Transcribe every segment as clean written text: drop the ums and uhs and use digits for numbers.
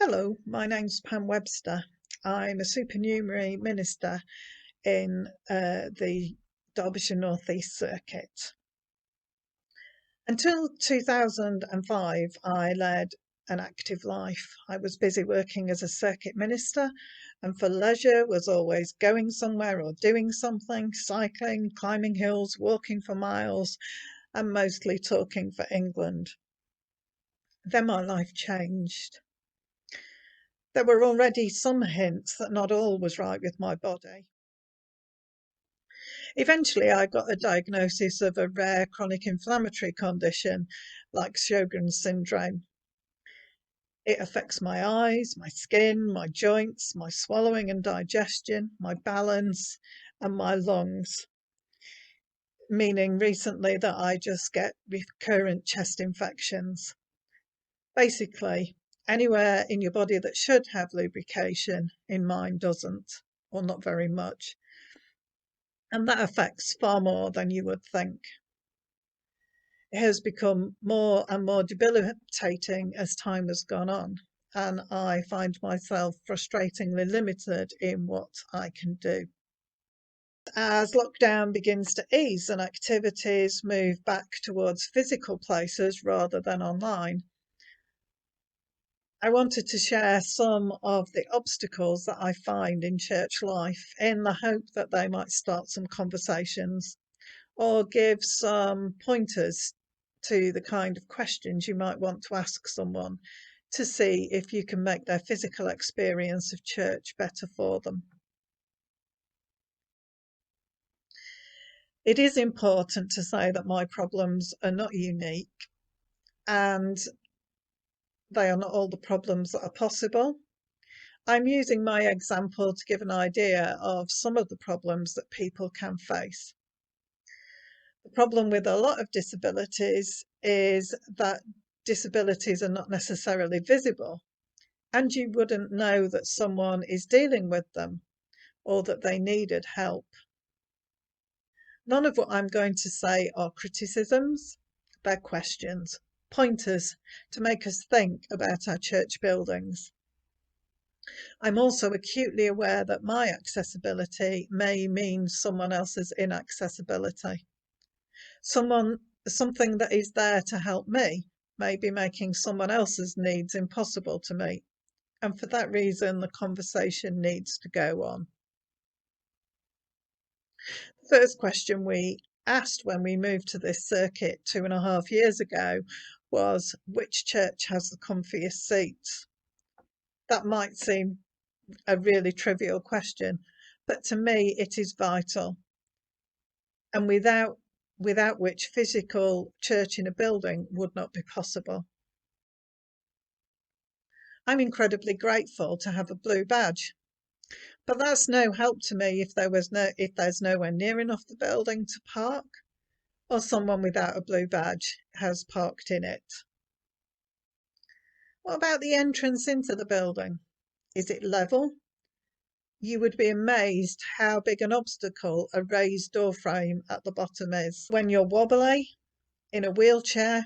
Hello, my name's Pam Webster. I'm a supernumerary minister in the Derbyshire North East Circuit. Until 2005, I led an active life. I was busy working as a circuit minister, and for leisure was always going somewhere or doing something, cycling, climbing hills, walking for miles, and mostly talking for England. Then my life changed. There were already some hints that not all was right with my body. Eventually, I got a diagnosis of a rare chronic inflammatory condition like Sjogren's syndrome. It affects my eyes, my skin, my joints, my swallowing and digestion, my balance, and my lungs, meaning recently that I just get recurrent chest infections. Basically, anywhere in your body that should have lubrication, in mine doesn't, or not very much. And that affects far more than you would think. It has become more and more debilitating as time has gone on, and I find myself frustratingly limited in what I can do. As lockdown begins to ease and activities move back towards physical places rather than online, I wanted to share some of the obstacles that I find in church life in the hope that they might start some conversations or give some pointers to the kind of questions you might want to ask someone to see if you can make their physical experience of church better for them. It is important to say that my problems are not unique and they are not all the problems that are possible. I'm using my example to give an idea of some of the problems that people can face. The problem with a lot of disabilities is that disabilities are not necessarily visible, and you wouldn't know that someone is dealing with them or that they needed help. None of what I'm going to say are criticisms, they're questions, pointers to make us think about our church buildings. I'm also acutely aware that my accessibility may mean someone else's inaccessibility. Something that is there to help me may be making someone else's needs impossible to meet. And for that reason, the conversation needs to go on. The first question we asked when we moved to this circuit 2.5 years ago was, which church has the comfiest seats? That might seem a really trivial question, but to me it is vital. And without which physical church in a building would not be possible. I'm incredibly grateful to have a blue badge, but that's no help to me if there's nowhere near enough the building to park, or someone without a blue badge has parked in it. What about the entrance into the building? Is it level? You would be amazed how big an obstacle a raised door frame at the bottom is. When you're wobbly, in a wheelchair,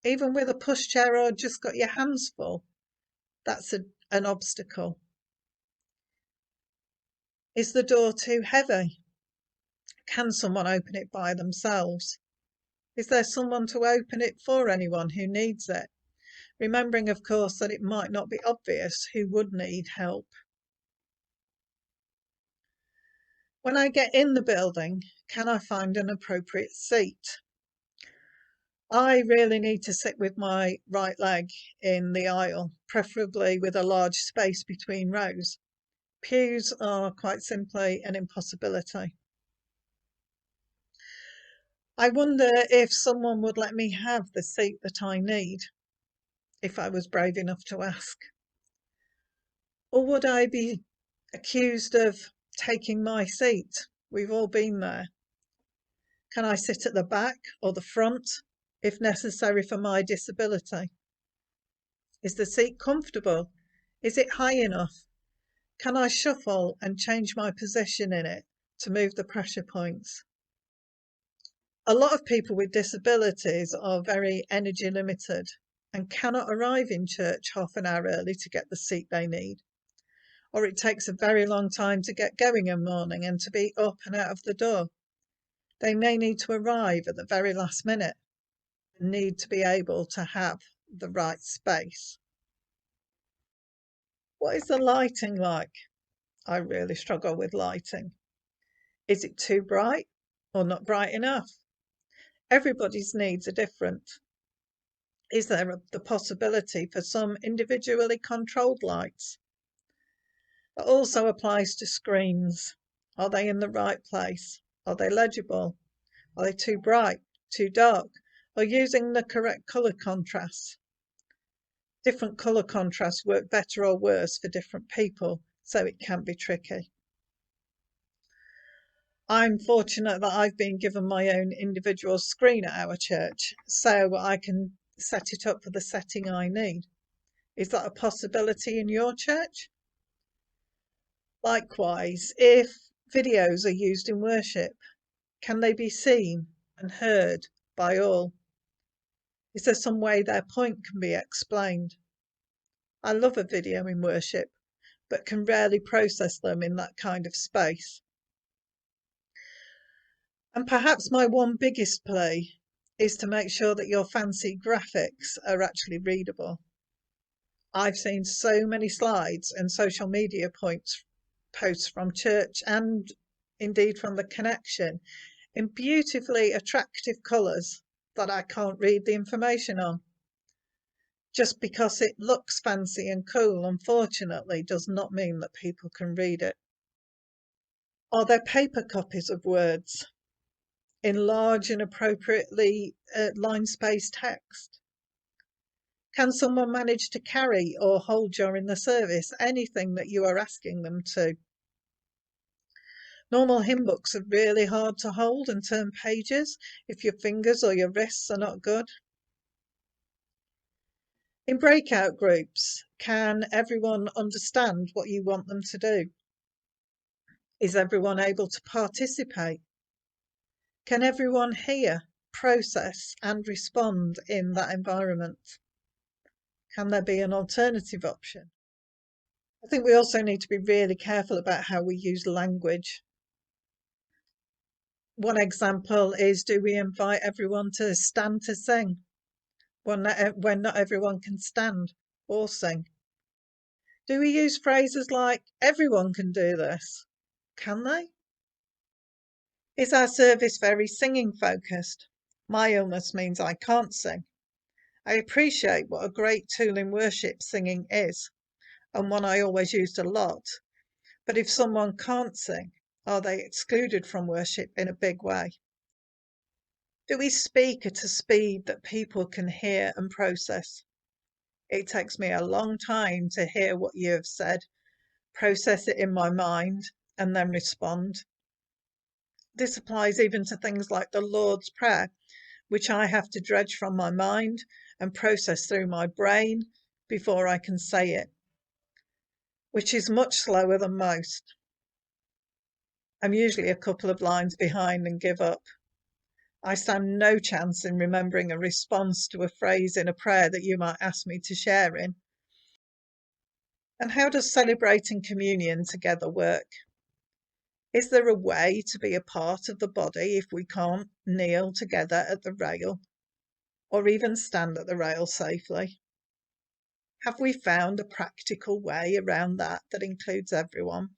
even with a pushchair or just got your hands full, that's an obstacle. Is the door too heavy? Can someone open it by themselves? Is there someone to open it for anyone who needs it? Remembering, of course, that it might not be obvious who would need help. When I get in the building, can I find an appropriate seat? I really need to sit with my right leg in the aisle, preferably with a large space between rows. Pews are quite simply an impossibility. I wonder if someone would let me have the seat that I need, if I was brave enough to ask. Or would I be accused of taking my seat? We've all been there. Can I sit at the back or the front, if necessary for my disability? Is the seat comfortable? Is it high enough? Can I shuffle and change my position in it to move the pressure points? A lot of people with disabilities are very energy limited. and cannot arrive in church half an hour early to get the seat they need, or it takes a very long time to get going in the morning and to be up and out of the door. They may need to arrive at the very last minute and need to be able to have the right space. What is the lighting like? I really struggle with lighting. Is it too bright or not bright enough? Everybody's needs are different. Is there the possibility for some individually controlled lights? It also applies to screens. Are they in the right place? Are they legible? Are they too bright, too dark, or using the correct colour contrast? Different colour contrasts work better or worse for different people, so it can be tricky. I'm fortunate that I've been given my own individual screen at our church, so I can set it up for the setting I need. Is that a possibility in your church? Likewise, if videos are used in worship, can they be seen and heard by all? Is there some way their point can be explained? I love a video in worship, but can rarely process them in that kind of space. And perhaps my one biggest play is to make sure that your fancy graphics are actually readable. I've seen so many slides and social media posts from church and indeed from the Connection in beautifully attractive colours that I can't read the information on. Just because it looks fancy and cool, unfortunately, does not mean that people can read it. Are there paper copies of words in large and appropriately line-spaced text? Can someone manage to carry or hold during the service anything that you are asking them to? Normal hymn books are really hard to hold and turn pages if your fingers or your wrists are not good. In breakout groups, can everyone understand what you want them to do? Is everyone able to participate? Can everyone hear, process, and respond in that environment? Can there be an alternative option? I think we also need to be really careful about how we use language. One example is, do we invite everyone to stand to sing when not everyone can stand or sing? Do we use phrases like, everyone can do this? Can they? Is our service very singing focused? My illness means I can't sing. I appreciate what a great tool in worship singing is, and one I always used a lot. But if someone can't sing, are they excluded from worship in a big way? Do we speak at a speed that people can hear and process? It takes me a long time to hear what you have said, process it in my mind, and then respond. This applies even to things like the Lord's Prayer, which I have to dredge from my mind and process through my brain before I can say it, which is much slower than most. I'm usually a couple of lines behind and give up. I stand no chance in remembering a response to a phrase in a prayer that you might ask me to share in. And how does celebrating communion together work? Is there a way to be a part of the body if we can't kneel together at the rail, or even stand at the rail safely? Have we found a practical way around that includes everyone?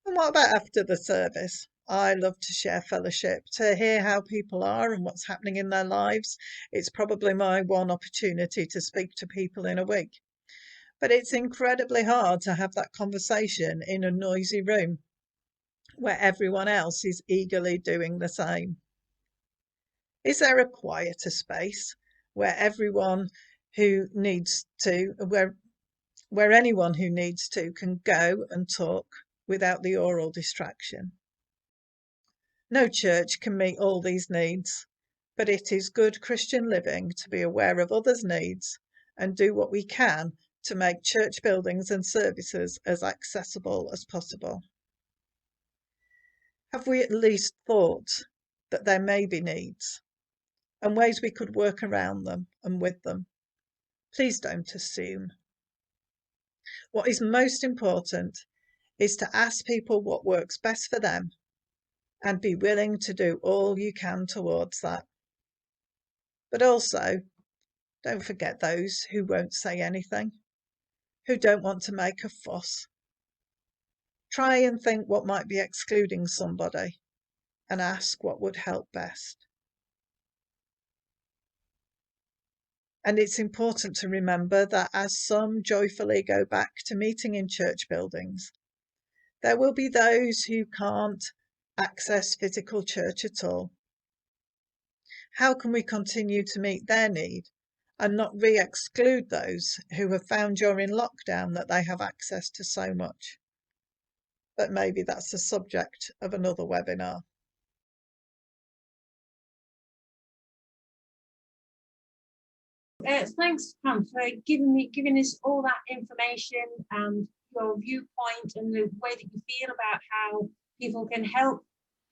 And what about after the service? I love to share fellowship, to hear how people are and what's happening in their lives. It's probably my one opportunity to speak to people in a week. But it's incredibly hard to have that conversation in a noisy room where everyone else is eagerly doing the same. Is there a quieter space where everyone who needs to, where anyone who needs to can go and talk without the oral distraction? No church can meet all these needs, but it is good Christian living to be aware of others' needs and do what we can to make church buildings and services as accessible as possible. Have we at least thought that there may be needs? and ways we could work around them and with them. Please don't assume. What is most important is to ask people what works best for them and be willing to do all you can towards that. But also, don't forget those who won't say anything, who don't want to make a fuss. Try and think what might be excluding somebody and ask what would help best. And it's important to remember that as some joyfully go back to meeting in church buildings, there will be those who can't access physical church at all. How can we continue to meet their need and not re-exclude those who have found during lockdown that they have access to so much? But maybe that's the subject of another webinar. Thanks, Pam, for giving us all that information and your viewpoint and the way that you feel about how people can help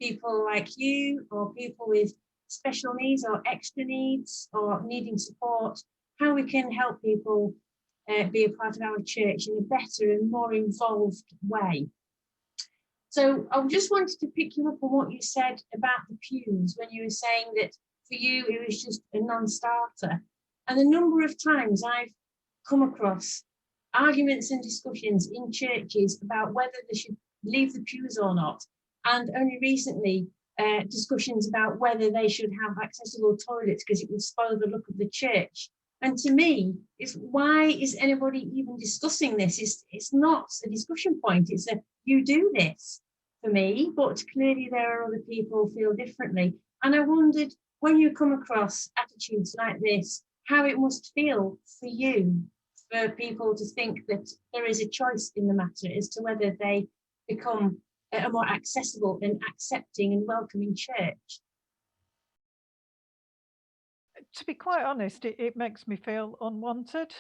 people like you or people with special needs or extra needs or needing support, how we can help people be a part of our church in a better and more involved way. So I just wanted to pick you up on what you said about the pews when you were saying that for you it was just a non-starter. And a number of times I've come across arguments and discussions in churches about whether they should leave the pews or not. And only recently, discussions about whether they should have accessible toilets because it would spoil the look of the church. And to me, it's why is anybody even discussing this? It's not a discussion point. It's a you do this for me, but clearly there are other people who feel differently. And I wondered when you come across attitudes like this, how it must feel for you, for people to think that there is a choice in the matter as to whether they become a more accessible and accepting and welcoming church. To be quite honest, it makes me feel unwanted.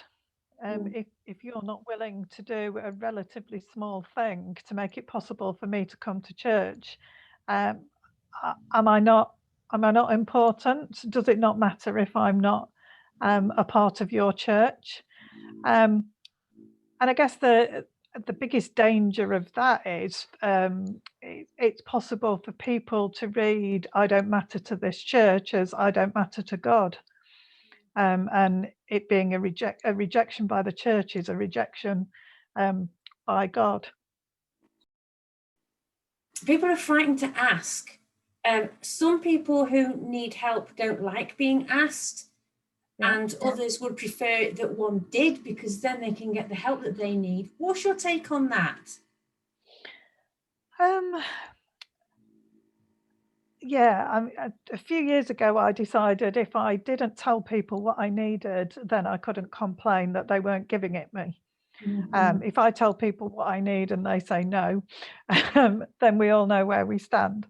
If you're not willing to do a relatively small thing to make it possible for me to come to church, am I not important? Does it not matter if I'm not a part of your church? And I guess the biggest danger of that is it's possible for people to read "I don't matter to this church" as "I don't matter to God." And it being a rejection by the church is a rejection by God. People are frightened to ask. Some people who need help don't like being asked, and others would prefer that one did because then they can get the help that they need. What's your take on that? Yeah, a few years ago, I decided if I didn't tell people what I needed, then I couldn't complain that they weren't giving it me. If I tell people what I need and they say no, then we all know where we stand.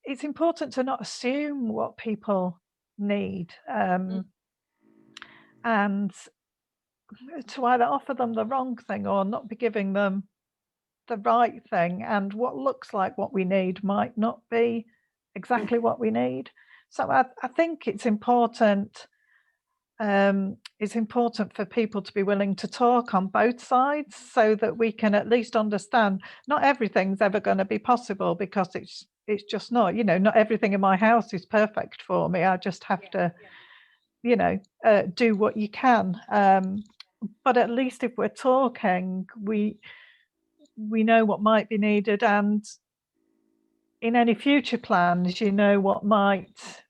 It's important to not assume what people need, and to either offer them the wrong thing or not be giving them the right thing, and what looks like what we need might not be exactly what we need. So I think it's important for people to be willing to talk on both sides so that we can at least understand not everything's ever going to be possible, because it's just not, not everything in my house is perfect for me. I just have to do what you can, but at least if we're talking, we know what might be needed, and in any future plans, what might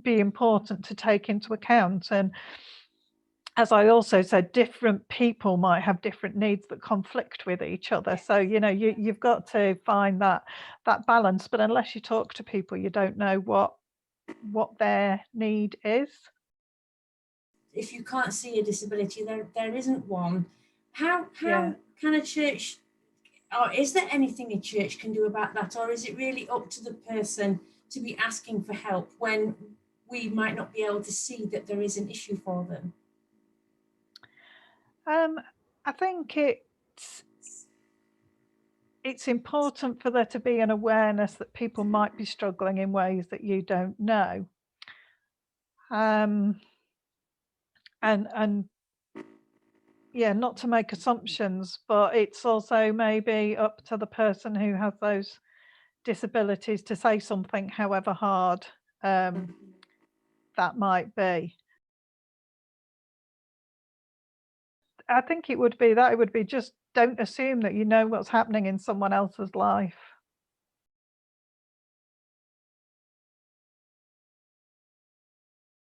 be important to take into account. And as I also said, different people might have different needs that conflict with each other. So, you've got to find that balance, but unless you talk to people, you don't know what their need is. If you can't see a disability, there isn't one. How can a church, or is there anything a church can do about that? Or is it really up to the person to be asking for help when we might not be able to see that there is an issue for them? I think it's important for there to be an awareness that people might be struggling in ways that you don't know. And yeah, not to make assumptions, but it's also maybe up to the person who has those disabilities to say something, however hard that might be. I think it would be just don't assume that you know what's happening in someone else's life.